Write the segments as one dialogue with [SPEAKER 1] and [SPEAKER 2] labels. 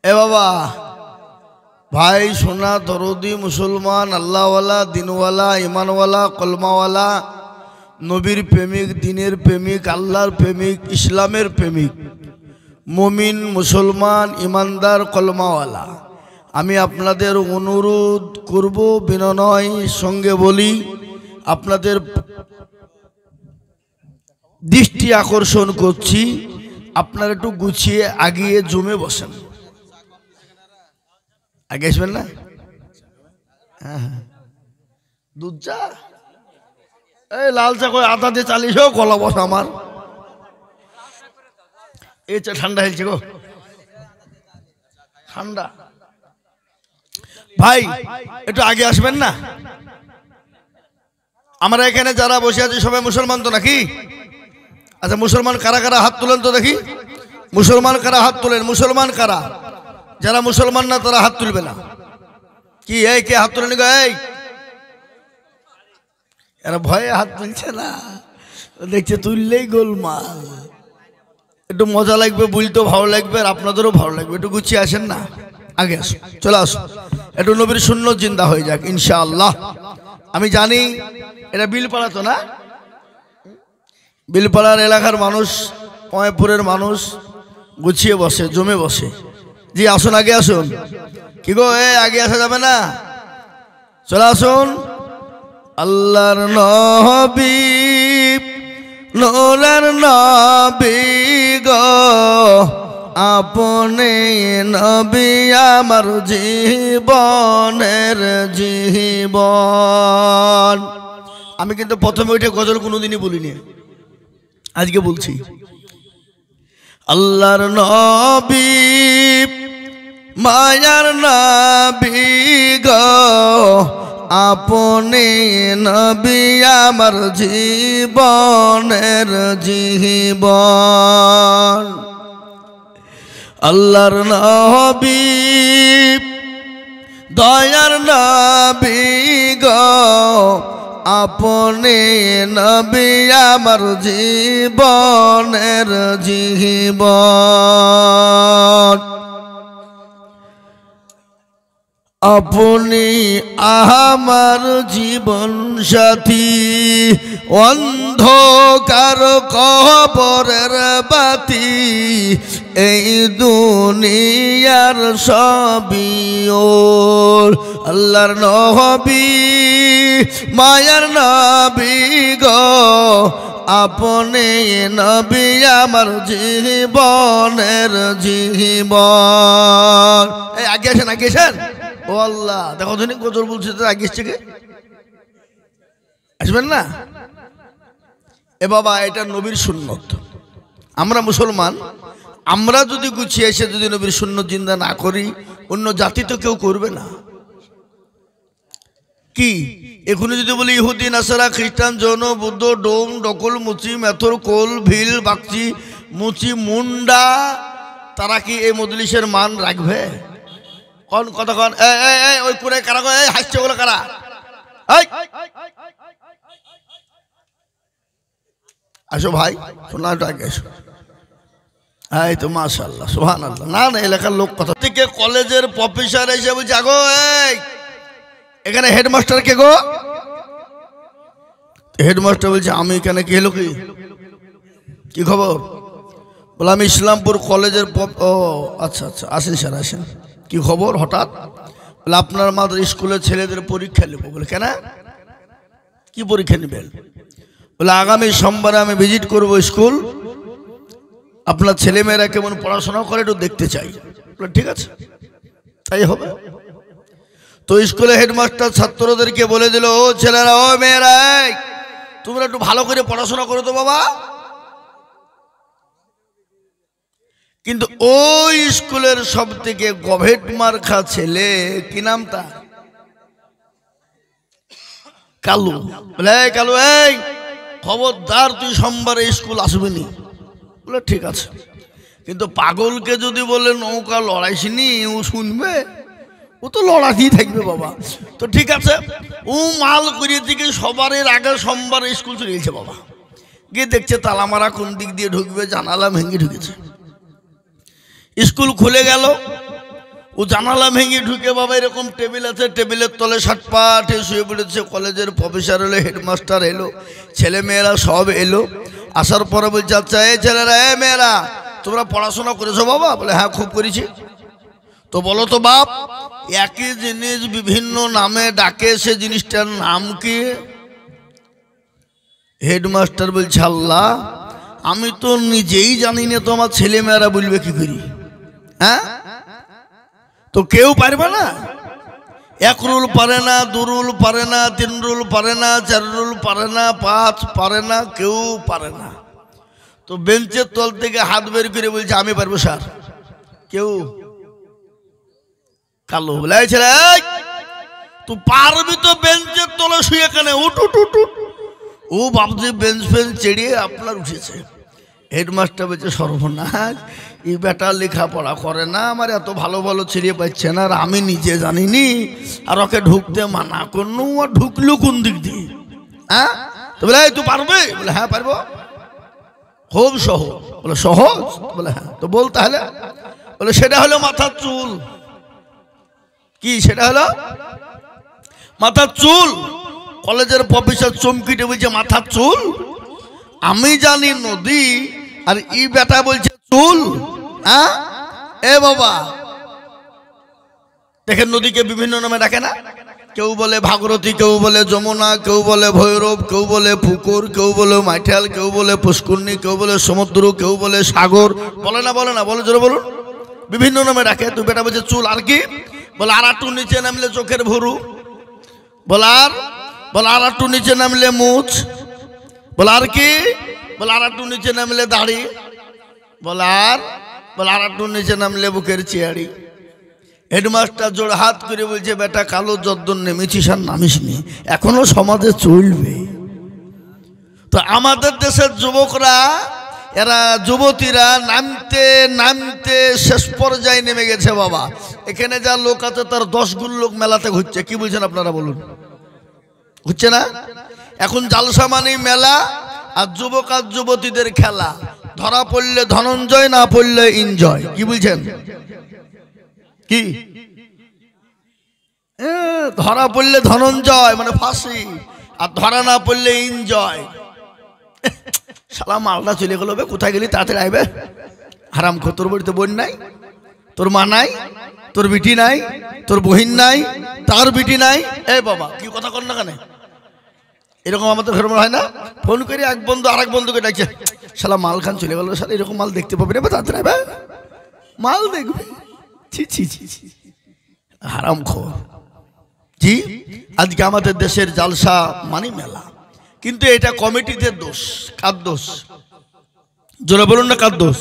[SPEAKER 1] এ বাবা ভাই সোনা দরদি মুসলমান আল্লাহওয়ালা দিনওয়ালা ইমানওয়ালা কলমাওয়ালা নবীর প্রেমিক দিনের প্রেমিক আল্লাহর প্রেমিক ইসলামের প্রেমিক মুমিন মুসলমান ইমানদার কলমাওয়ালা আমি আপনাদের অনুরোধ করব বিনয় সঙ্গে বলি আপনাদের দৃষ্টি আকর্ষণ করছি আপনারা একটু গুছিয়ে আগিয়ে জমে বসেন আগে আসবেন না হ্যাঁ দুধ চা এই লাল চা করে আদা দিয়ে চালিয়েছ গলা বসা আমার এই চা ঠান্ডা হয়েছে গো ঠান্ডা ভাই একটু আগে আসবেন না আমরা এখানে যারা বসে আছি সবাই মুসলমান তো নাকি আচ্ছা মুসলমান কারা কারা হাত তুলেন তো দেখি মুসলমান কারা হাত তুলেন মুসলমান কারা যারা মুসলমান না তারা হাত তুলবে না কি এই কে হাত তুলেন গো এই এরা ভয়ে হাত তুলছে না দেখছে তুললেই গোলমাল একটু মজা লাগবে বুঝতেও ভালো লাগবে আর আপনাদেরও ভালো লাগবে একটু গুছিয়ে আসেন না আগে আসুন চলে আসুন একটু নবীর সুন্নত জিন্দা হয়ে যাক ইনশাআল্লাহ আমি জানি এটা বিলপাড়া তো না বিলপাড়ার এলাকার মানুষ ময়পুরের মানুষ গুছিয়ে বসে জমে বসে জি আসুন আগে আসুন কি গো এ আগে আসা যাবে না চলে আসুন আল্লাহর নবী নূরের নবী গো আপনি নবী আমার জীবনের জীবন আমি কিন্তু প্রথমে ওইটা গজল কোনোদিনই বলিনি আজকে বলছি আল্লাহর নবী মায়ার নবী গো আপনি নবী আমার জীবনের জীবন আল্লাহর নবী দয়ার নবী গো আপনি নবী আমার জীবনের জীবন আপনি আমার জীবন সাথী অন্ধকার কবরের বাতি এই দুনিয়ার সবই ওর আল্লাহর নবী মায়ার নবী গো আপনি নবী আমার জীবনের জীবন এই আগে আসেন ও আল্লাহ দেখো তুমি গজল বলছে তো আগে এসছে কে আসবেন না এ বাবা এটা নবীর সুন্নত আমরা মুসলমান আমরা যদি গুছিয়ে এসে যদি নবীর সুন্নত জিন্দা না করি অন্য জাতি তো কেউ করবে না কি এখনো যদি বলি ইহুদি নাসারা খ্রিস্টান জৈন বৌদ্ধ ডোম ডকল মুচি মেথর কোল ভিল বাগচি মুচি মুন্ডা তারা কি এই মজলিসের মান রাখবে কোন কথা কোন ওই করে কারা হাসছে ওগুলো কারা আসো ভাই শোনা আগে আসো এই তো মাশাআল্লাহ সুবহানাল্লাহ না না এলাকার লোক কথা থেকে কলেজের প্রফেসর এসে বলছে আগো এই এখানে হেডমাস্টার কে গো হেডমাস্টার বলছে আমি এখানে কে হলো কি খবর বলে আমি ইসলামপুর কলেজের ও আচ্ছা আচ্ছা আসেন স্যার আসেন কি খবর হঠাৎ বলে আপনার মাত্র স্কুলের ছেলেদের পরীক্ষা নেব বলে কেন কি পরীক্ষা নেবেন বলে আগামী সোমবারে আমি ভিজিট করব স্কুল আপনার ছেলেমেয়েরা কেমন পড়াশোনা করে একটু দেখতে চাই বলে ঠিক আছে তাই হবে তো স্কুলে হেডমাস্টার ছাত্রদেরকে বলে দিল ও ছেলেরা ও মেয়েরা তোমরা একটু ভালো করে পড়াশোনা করো তো বাবা কিন্তু ওই স্কুলের সব থেকে গভেট মার্কা ছেলে কি নাম তা কালু বলে কালু এই খবরদার তুই সোমবারে স্কুল আসবি নি বলে ঠিক আছে কিন্তু পাগলকে যদি বলে নৌকা লড়াইছিনি ও শুনবে ও তো লড়াতেই থাকবে বাবা তো ঠিক আছে ও মাল করিয়ে দিকে সবার আগে সোমবার স্কুল চলে গেছে বাবা গিয়ে দেখছে তালা মারা কোন দিক দিয়ে ঢুকবে জানালা ভেঙে ঢুকেছে স্কুল খুলে গেল ও জানালা ভেঙে ঢুকে বাবা এরকম টেবিল আছে, টেবিলের তলে ষাটপাটে শুয়ে পড়েছে। কলেজের প্রফেসর এলো, হেডমাস্টার এলো, ছেলে মেয়েরা সব এলো। আসার পরে বলছে, আচ্ছা এই ছেলেরা, এ মেয়েরা, তোমরা পড়াশোনা করেছো বাবা? বলে হ্যাঁ খুব করেছি। তো বলো তো বাপ, একই জিনিস বিভিন্ন নামে ডাকে, সে জিনিসটার নাম কি? হেডমাস্টার বলছে, আল্লাহ আমি তো নিজেই জানি না, তো আমার ছেলে মেয়েরা বলবে কি করি? হ্যাঁ, তো কেউ পারবে না। এক রুল পারে না, দু রুল পারে না, তিন রুল পারে না, চার রুল পারে না, পাঁচ পারে না, কেউ পারে না। তো বেঞ্চের তল থেকে হাত বের করে বলছে, আমি পারবো স্যার। কেউ কালো বলে, ছেলে তুই পারবি তো বেঞ্চের তলে শুয়ে, কেনে উঠ উঠ উঠ উঠ। ও ভাবছে বেঞ্চ ফেঞ্চ চেড়িয়ে আপনার উঠেছে। হেডমাস্টার বলছে, সর্বনাশ, এই বেটা লেখাপড়া করে না, আমার এত ভালো ভালো ছেড়ে পাচ্ছে না, আর আমি নিজে জানিনি, আর ওকে ঢুকতে মানা করনু, আর ঢুকলো কোন দিক দিয়ে? হ্যাঁ, তো বলে তুই পারবে? বলে হ্যাঁ পারবো, খুব সহজ। বলে সহজ? বলে হ্যাঁ। তো বল তাহলে। বলে সেটা হলো মাথার চুল। কি সেটা হলো? মাথার চুল। কলেজের প্রফেসর চমকিটে বলছে, মাথার চুল? আমি জানি নদী, আর ই বেটা বলছে চুল। হ্যাঁ, এ বাবা দেখেন, নদীকে বিভিন্ন নামে ডাকে না? কেউ বলে ভাগরথী, কেউ বলে যমুনা, কেউ বলে ভৈরব, কেউ বলে পুকুর, কেউ বলে মাইঠাল, কেউ বলে পুষ্করণী, কেউ বলে সমুদ্র, কেউ বলে সাগর। বলে না? বলে না? বলে জোরে বলুন। বিভিন্ন নামে ডাকে। তুই বেটা বলছে চুল। আর কি? বলে আর একটু নিচে নামলে চোখের ভুরু। বলে আর একটু নিচে নামলে মুছ। বলে আর কি? বলে আর একটু নিচে নামলে দাড়ি। বলে আর একটু নিচে নামলে বুকের চেয়ারি। হেডমাস্টার জোড় হাত করে বলছে, বেটা কালো যদ্দন নেমেছিস আর নামিস নি, এখনো সমাজে চলবে। তো আমাদের দেশের যুবকরা, এরা যুবতীরা নামতে নামতে শেষ পর্যায়ে নেমে গেছে বাবা। এখানে যা লোক আছে তার 10 গুণ লোক মেলাতে ঘুরছে। কি বলছেন আপনারা বলুন? ঘুরছে না? এখন জালসা মানেই মেলা, আর যুবক আর যুবতীদের খেলা। ধরা পড়লে ধনঞ্জয়, না পড়লে এনজয়। কি বলছেন? কি ধরা পড়লে ধনঞ্জয় মানে ফাঁসি, আর ধরা না পড়লে এনজয়। শালা মালটা চলে গেল, কোথায় গেলি? তাড়াতাড়ি আইবে। হারাম খো, তোর বাড়িতে বোন নাই, তোর মা নাই, তোর বিটি নাই, তোর বহিন নাই, তার বিটি নাই। এ বাবা কি কথা কর না কেন? এরকম আমাদের ঘরে হয় না? ফোন করে এক বন্ধু আরেক বন্ধুকে ডাকছে, শালা মাল খান চলে গেল, শালা এরকম মাল দেখতে পাবি না, তাড়াতাড়ি আইবে, মাল দেখবে। ছি ছি ছি ছি, হারাম খো। জি, আজকে আমাদের দেশের জালসা মানে মেলা, কিন্তু এটা কমিটিদের দোষ। কার দোষ? জোরে বলুন না, কার দোষ?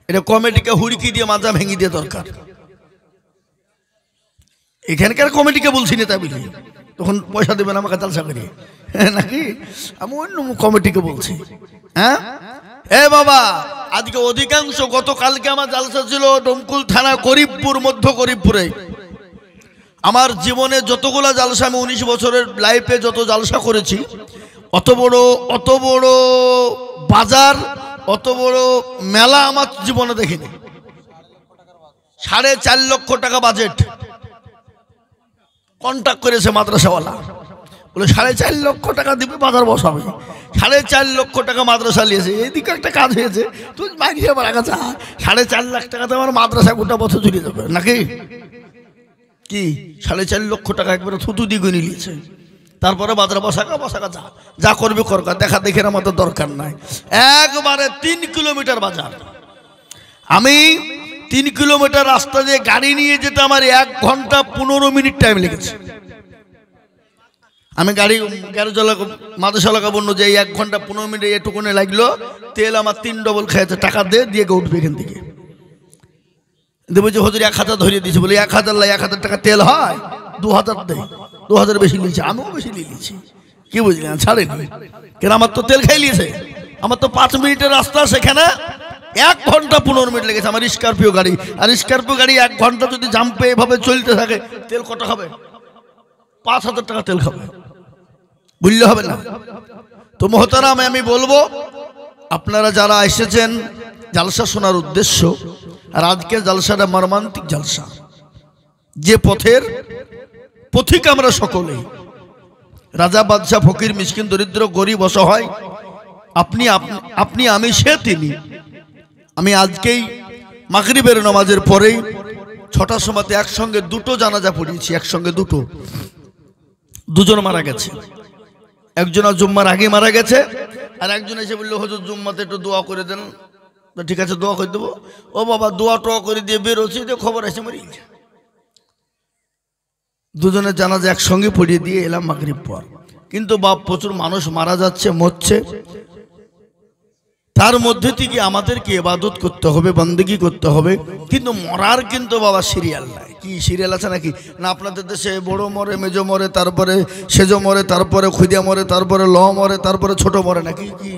[SPEAKER 1] এটা কমিটিকে হুড়কি দিয়ে মাজা ভেঙে দিয়ে দরকার। এখানকার কমিটিকে বলছি না, তাই বুঝলি তখন পয়সা দেবেন আমাকে জালসা করি নাকি? আমি অন্য কমিটিকে বলছি। হ্যাঁ, এ বাবা আজকে অধিকাংশ, গতকালকে আমার জালসা ছিল ডোমকুল থানা করিমপুর, মধ্য করিমপুরে। আমার জীবনে যতগুলা জালসা, আমি 19 বছরের লাইফে যত জালসা করেছি, অত বড় বাজার, অত বড় মেলা আমার জীবনে দেখিনি। 4.5 লক্ষ টাকা বাজেট কন্ট্যাক্ট করেছে মাদ্রাসাওয়ালা, বলে 4.5 লক্ষ টাকা দিবে, বাজার বসাবে। 4.5 লক্ষ টাকা মাদ্রাসা নিয়েছে। এইদিকে একটা কাজ হয়েছে, তুই মাইকে আমার কাছে 4.5 লাখ টাকাতে আমার মাদ্রাসা গোটা বছর চলে যাবে নাকি? কি 4.5 লক্ষ টাকা একবারে থুতু দিয়ে গুনে নিয়েছে। তারপরে বাজার বসাকা যা করবে করকা, দেখা দেখে আমাদের দরকার নাই। একবারে 3 কিলোমিটার বাজার। আমি 3 কিলোমিটার রাস্তা দিয়ে গাড়ি নিয়ে যেতে আমার 1 ঘন্টা 15 মিনিট টাইম লেগেছে। আমি গ্যারেজ মাদ্রাসাওয়ালাকে বললো যে 1 ঘন্টা 15 মিনিট এটুকুনে লাগলো, তেল আমার 3 ডবল খেয়েছে, টাকা দিয়ে উঠবে এখান থেকে। বলছে হুজুর 1000 ধরিয়ে দিয়েছে। বলে 1000 লাই 1000 টাকা তেল হয়? 2000 দেয়। 2000 বেশি নিয়েছে, আমিও বেশি নিয়ে নিয়েছি। কি বুঝলেন? ছাড়েনি কেন? আমার তো তেল খাই নিয়েছে। আমার তো 5 মিনিটের রাস্তা, সেখানে 1 ঘন্টা 15 মিনিট লেগেছে। আমার স্করপিও গাড়ি, আর স্করপিও গাড়ি 1 ঘন্টা যদি জাম্পে এভাবে চলতে থাকে, তেল কত খাবে? 5000 টাকা তেল খাবে। বুঝলে হবে না? তো মোহতারাম, আমি বলবো আপনারা যারা এসেছেন জালসা শোনার উদ্দেশ্য, আর আজকের জালসাটা মর্মান্তিক জালসা, যে পথের পথিক আমরা সকলে, রাজা বাদশাহ ফকির মিসকিন দরিদ্র গরিব অসহায়, আপনি আপনি আমি সে তিনি। আমি আজকেই মাগরিবের নামাজের পরেই 6টার সময়তে একসঙ্গে দুটো জানাজা পড়িয়েছি, একসঙ্গে দুজন মারা গেছে। একজন জুম্মার আগে মারা গেছে, আর একজন এসে বললো হুজুর জুম্মাতে একটু দোয়া করে দেন। তো ঠিক আছে দোয়া করে দেবো। ও বাবা দোয়া টোয়া করে দিয়ে বেরোচ্ছি, খবর এসে মরে গেছে। দুজনের জানাজা একসঙ্গে পড়িয়ে দিয়ে এলাম মাগরিব পর। কিন্তু বাপ প্রচুর মানুষ মারা যাচ্ছে, মরছে, তার মধ্যে থেকে আমাদেরকে ইবাদত করতে হবে, বন্দেগি করতে হবে। কিন্তু মরার কিন্তু বাবা সিরিয়াল নাই। কি সিরিয়াল আছে নাকি? না আপনাদের দেশে বড় মরে, মেজো মরে, তারপরে সেজো মরে, তারপরে খুদিয়া মরে, তারপরে ল মরে, তারপরে ছোট মরে নাকি? কি